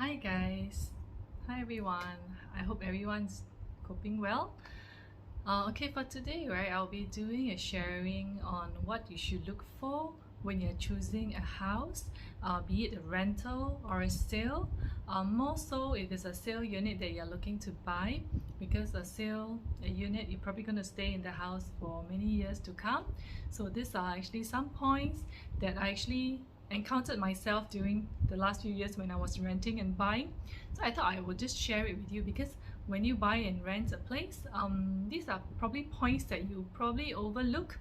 Hi guys, hi everyone. I hope everyone's coping well. Okay, for today, right, I'll be doing a sharing on what you should look for when you're choosing a house, be it a rental or a sale. More so if it's a sale unit that you're looking to buy, because a unit, you're probably going to stay in the house for many years to come. So these are actually some points that I actually encountered myself during the last few years when I was renting and buying. So I thought I would just share it with you because when you buy and rent a place, these are probably points that you probably overlook,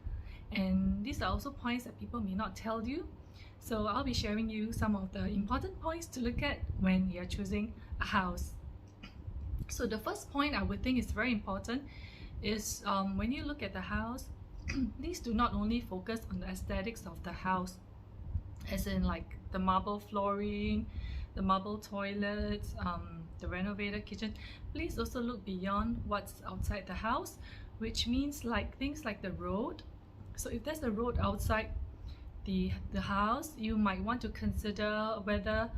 and these are also points that people may not tell you. So I'll be sharing you some of the important points to look at when you're choosing a house. So the first point I would think is very important is when you look at the house, please do not only focus on the aesthetics of the house, as in like the marble flooring, the marble toilets, the renovated kitchen. Please also look beyond what's outside the house, which means like things like the road. So if there's a road outside the house, you might want to consider whether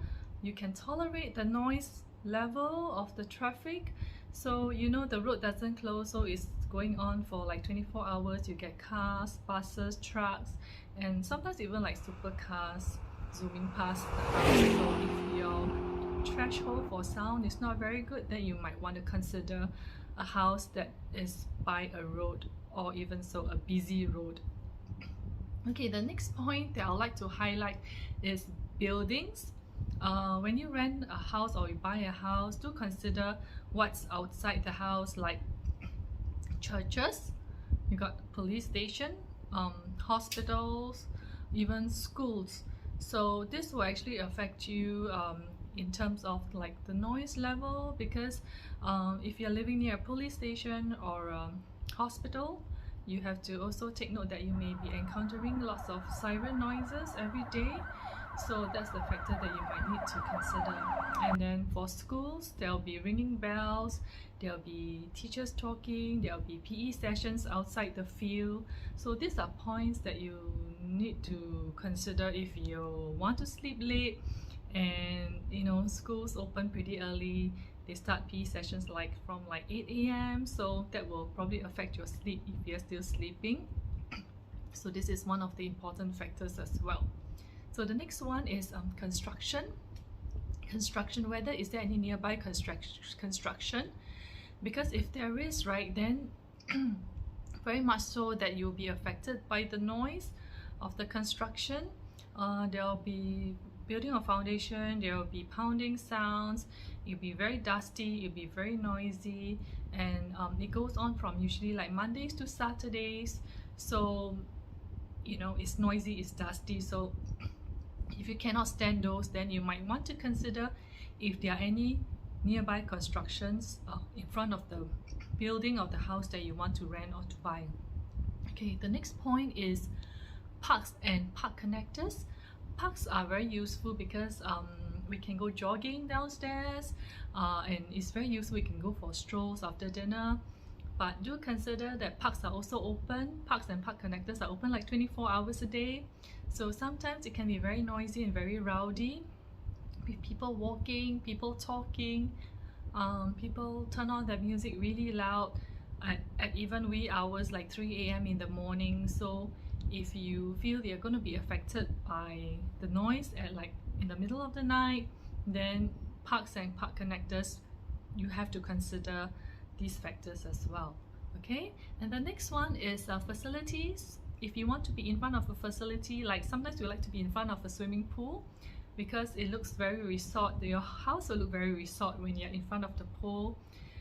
you can tolerate the noise level of the traffic. So you know the road doesn't close, so it's going on for like 24 hours. You get cars, buses, trucks, and sometimes even like supercars zooming past the house. So if your threshold for sound is not very good, then you might want to consider a house that is by a road, or even so a busy road. Okay, the next point that I'd like to highlight is buildings. When you rent a house or you buy a house, do consider what's outside the house, like churches, you got police station, hospitals, even schools. So this will actually affect you in terms of like the noise level, because if you're living near a police station or a hospital, you have to also take note that you may be encountering lots of siren noises every day. So that's the factor that you might need to consider. And then for schools, there'll be ringing bells, there'll be teachers talking, there'll be PE sessions outside the field. So these are points that you need to consider if you want to sleep late. And you know, schools open pretty early. They start PE sessions like from like 8 a.m. So that will probably affect your sleep if you're still sleeping. So this is one of the important factors as well. So the next one is construction. Construction, whether is there any nearby construction? Because if there is, right, then very much so that you'll be affected by the noise of the construction. There'll be building a foundation, there will be pounding sounds, it'll be very dusty, it'll be very noisy, and it goes on from usually like Mondays to Saturdays. So you know, it's noisy, it's dusty. So if you cannot stand those, then you might want to consider if there are any nearby constructions in front of the building of the house that you want to rent or to buy. Okay, the next point is parks and park connectors. Parks are very useful because we can go jogging downstairs, and it's very useful. We can go for strolls after dinner. But do consider that parks are also open. Parks and park connectors are open like 24 hours a day. So sometimes it can be very noisy and very rowdy, with people walking, people talking, people turn on their music really loud at even wee hours like 3 a.m. in the morning. So if you feel you're going to be affected by the noise at like in the middle of the night, then parks and park connectors, you have to consider these factors as well. Okay, and the next one is facilities. If you want to be in front of a facility, like sometimes you like to be in front of a swimming pool because it looks very resort. Your house will look very resort when you're in front of the pool.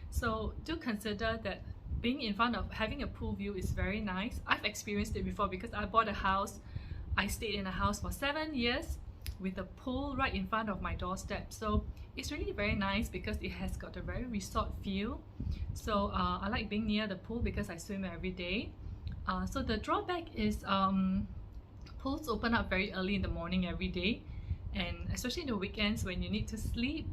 So do consider that being in front of having a pool view is very nice. I've experienced it before because I bought a house. I stayed in a house for 7 years with a pool right in front of my doorstep. So it's really very nice because it has got a very resort feel. So I like being near the pool because I swim every day. So the drawback is pools open up very early in the morning every day, and especially the weekends when you need to sleep,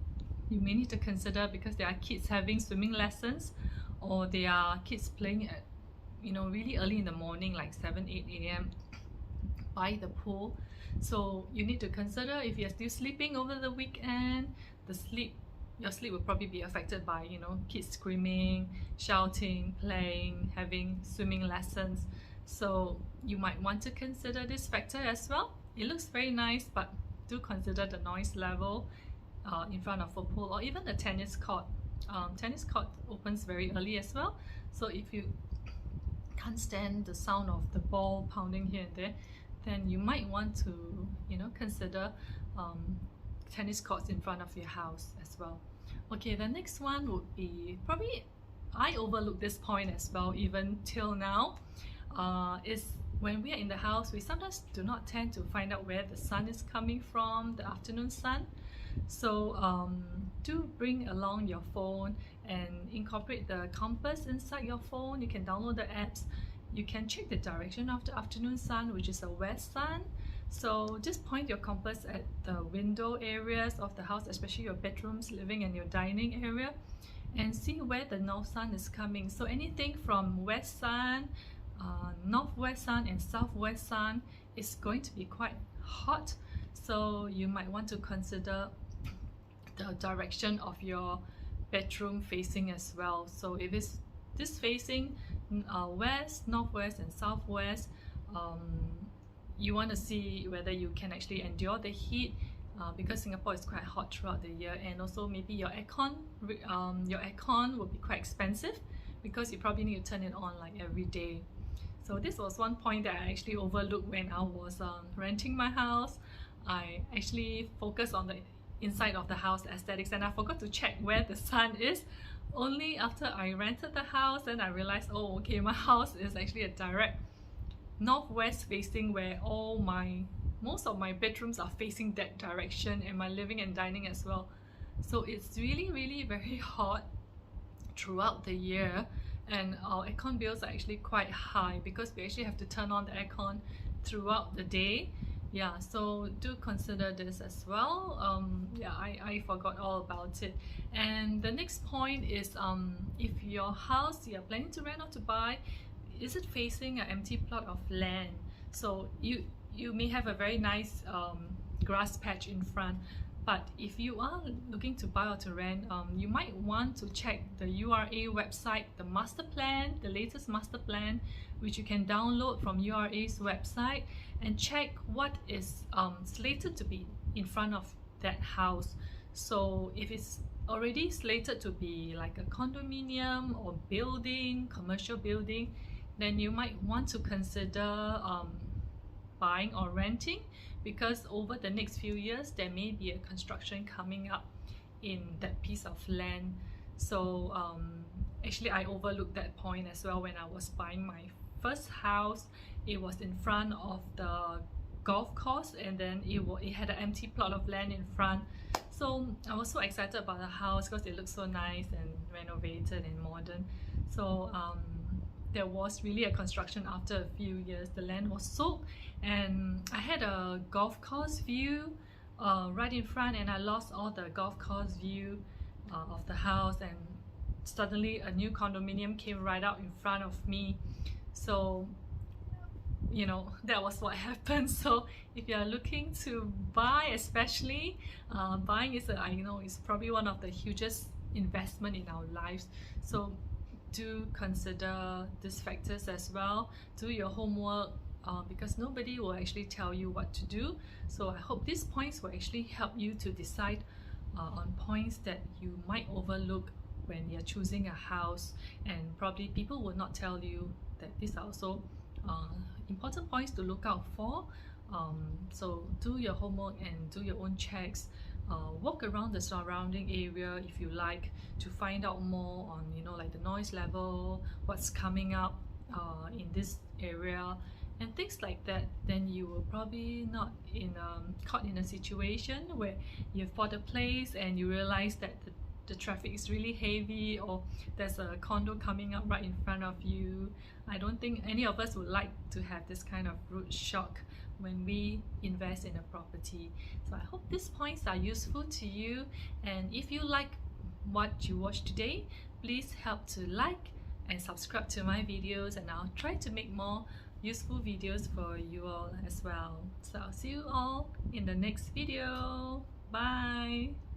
you may need to consider, because there are kids having swimming lessons, or there are kids playing at, you know, really early in the morning like 7-8 a.m. by the pool. So you need to consider if you're still sleeping over the weekend, your sleep will probably be affected by, you know, kids screaming, shouting, playing, having swimming lessons. So you might want to consider this factor as well. It looks very nice, but do consider the noise level in front of a pool, or even the tennis court. Tennis court opens very early as well, so if you can't stand the sound of the ball pounding here and there, then you might want to, you know, consider tennis courts in front of your house as well. Okay, the next one would be, probably I overlooked this point as well even till now, is when we are in the house, we sometimes do not tend to find out where the sun is coming from, the afternoon sun. So do bring along your phone and incorporate the compass inside your phone. You can download the apps. You can check the direction of the afternoon sun, which is the west sun. So just point your compass at the window areas of the house, especially your bedrooms, living and your dining area, and see where the north sun is coming. So anything from west sun, northwest sun and southwest sun is going to be quite hot. So you might want to consider the direction of your bedroom facing as well. So if it's this facing west, northwest and southwest, you want to see whether you can actually endure the heat, because Singapore is quite hot throughout the year, and also maybe your aircon will be quite expensive because you probably need to turn it on like every day. So this was one point that I actually overlooked when I was renting my house. I actually focused on the inside of the house aesthetics, and I forgot to check where the sun is. Only after I rented the house, then I realized, oh okay, my house is actually a direct northwest facing, where most of my bedrooms are facing that direction, and my living and dining as well. So it's really very hot throughout the year, and our aircon bills are actually quite high because we actually have to turn on the aircon throughout the day. Yeah, so do consider this as well. Yeah, I forgot all about it. And the next point is, if your house you're planning to rent or to buy, is it facing an empty plot of land? So you may have a very nice grass patch in front, but if you are looking to buy or to rent, you might want to check the URA website, the master plan, the latest master plan, which you can download from URA's website, and check what is slated to be in front of that house. So if it's already slated to be like a condominium or building, commercial building, then you might want to consider buying or renting, because over the next few years there may be a construction coming up in that piece of land. So actually I overlooked that point as well when I was buying my first house. It was in front of the golf course, and then it had an empty plot of land in front. So I was so excited about the house because it looked so nice and renovated and modern. So there was really a construction after a few years. The land was sold, and I had a golf course view right in front, and I lost all the golf course view of the house, and suddenly a new condominium came right out in front of me. So you know, that was what happened. So if you are looking to buy, especially buying is I know is probably one of the hugest investment in our lives. So do consider these factors as well. Do your homework, because nobody will actually tell you what to do. So I hope these points will actually help you to decide on points that you might overlook when you're choosing a house, and probably people will not tell you that these are also important points to look out for. So do your homework and do your own checks. Walk around the surrounding area if you like, to find out more on, you know, like the noise level, what's coming up in this area and things like that. Then you will probably not caught in a situation where you've bought a place and you realize that the traffic is really heavy, or there's a condo coming up right in front of you. I don't think any of us would like to have this kind of rude shock when we invest in a property. So I hope these points are useful to you, and if you like what you watched today, please help to like and subscribe to my videos, and I'll try to make more useful videos for you all as well. So I'll see you all in the next video. Bye!